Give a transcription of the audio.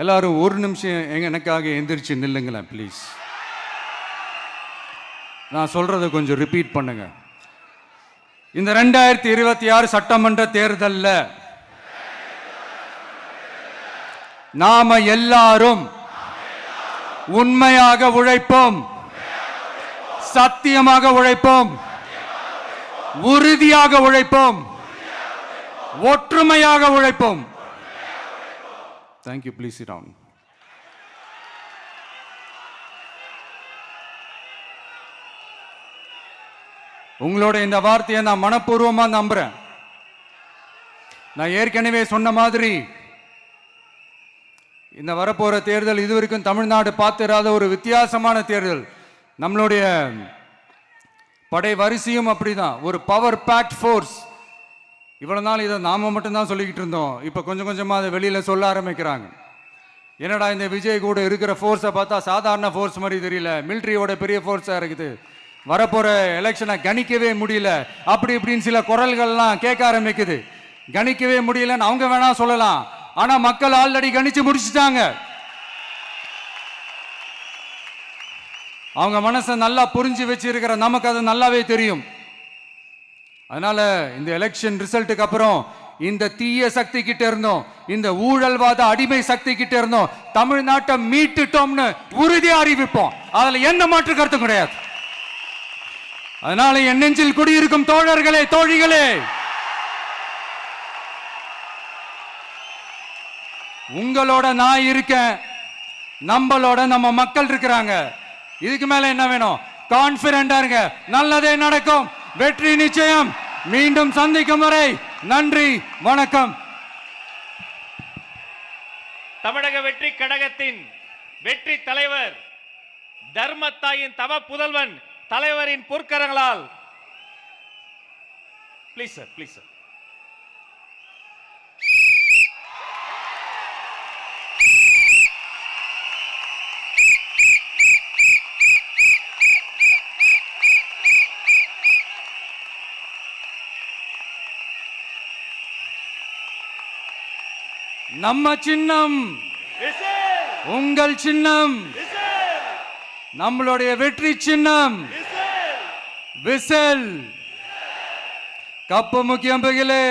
எல்லாரும் ஒரு நிமிஷம் எனக்காக எந்திரிச்சு நில்லுங்களேன் ப்ளீஸ். நான் சொல்றதை கொஞ்சம் ரிப்பீட் பண்ணுங்க. இந்த 2026 சட்டமன்ற தேர்தல்ல நாம எல்லாரும் உண்மையாக உழைப்போம், சத்தியமாக உழைப்போம், உறுதியாக உழைப்போம், ஒற்றுமையாக உழைப்போம். Thank you. Please sit down. உங்களோட இந்த வார்த்தையை நான் மனப்பூர்வமா நம்புறேன். நான் ஏற்கனவே சொன்ன மாதிரி இந்த வரப்போற தேர்தல் இதுவரைக்கும் தமிழ்நாடு பார்த்திராத ஒரு வித்தியாசமான தேர்தல். நம்மளுடைய படை வரிசையும் அப்படிதான், ஒரு பவர் பேக்ட் ஃபோர்ஸ். இவ்வளவு நாள் இதை நாம மட்டும்தான் சொல்லிக்கிட்டு இருந்தோம். இப்போ கொஞ்சம் கொஞ்சமா அதை வெளியில சொல்ல ஆரம்பிக்கிறாங்க. என்னடா இந்த விஜய் கூட இருக்கிற ஃபோர்ஸை பார்த்தா சாதாரண ஃபோர்ஸ் மாதிரி தெரியல, மிலிட்ரியோட பெரிய ஃபோர்ஸா இருக்குது, வரப்போற எலெக்ஷனை கணிக்கவே முடியல, அப்படி இப்படின்னு சில குரல்கள்லாம் கேட்க ஆரம்பிக்குது. கணிக்கவே முடியலன்னு அவங்க வேணா சொல்லலாம், ஆனா மக்கள் ஆல்ரெடி கணிச்சு முடிச்சுட்டாங்க. அவங்க மனசை நல்லா புரிஞ்சு வச்சிருக்கிற நமக்கு அது நல்லாவே தெரியும். அதனால இந்த எலெக்ஷன் ரிசல்ட்டுக்கு அப்புறம் இந்த தீய சக்தி கிட்ட இருந்தோம், இந்த ஊழல்வாத அடிமை சக்தி கிட்ட இருந்தோம், தமிழ்நாட்டை மீட்டுட்டோம்னு உறுதியா அறிவிப்போம். அதுல என்ன மாற்று கருத்து கிடையாது. அதனால என் நெஞ்சில் குடியிருக்கும் தோழர்களே, தோழிகளே, உங்களோட நான் இருக்கேன், நம்மளோட நம்ம மக்கள் இருக்கிறாங்க. இதுக்கு மேல என்ன வேணும்? கான்பிடண்டா இருங்க, நல்லதே நடக்கும், வெற்றி நிச்சயம். மீண்டும் சந்திக்கும் வரை நன்றி, வணக்கம். தமிழக வெற்றி கழகத்தின் வெற்றி தலைவர், தர்மத்தாயின் தவ புதல்வன், தலைவரின் பொற்கரங்களால் ப்ளீஸ் சார், ப்ளீஸ் சார். நம்ம சின்னம், உங்கள் சின்னம், நம்மளுடைய வெற்றி சின்னம் விசில். கப்பு முக்கியம் பகிலே.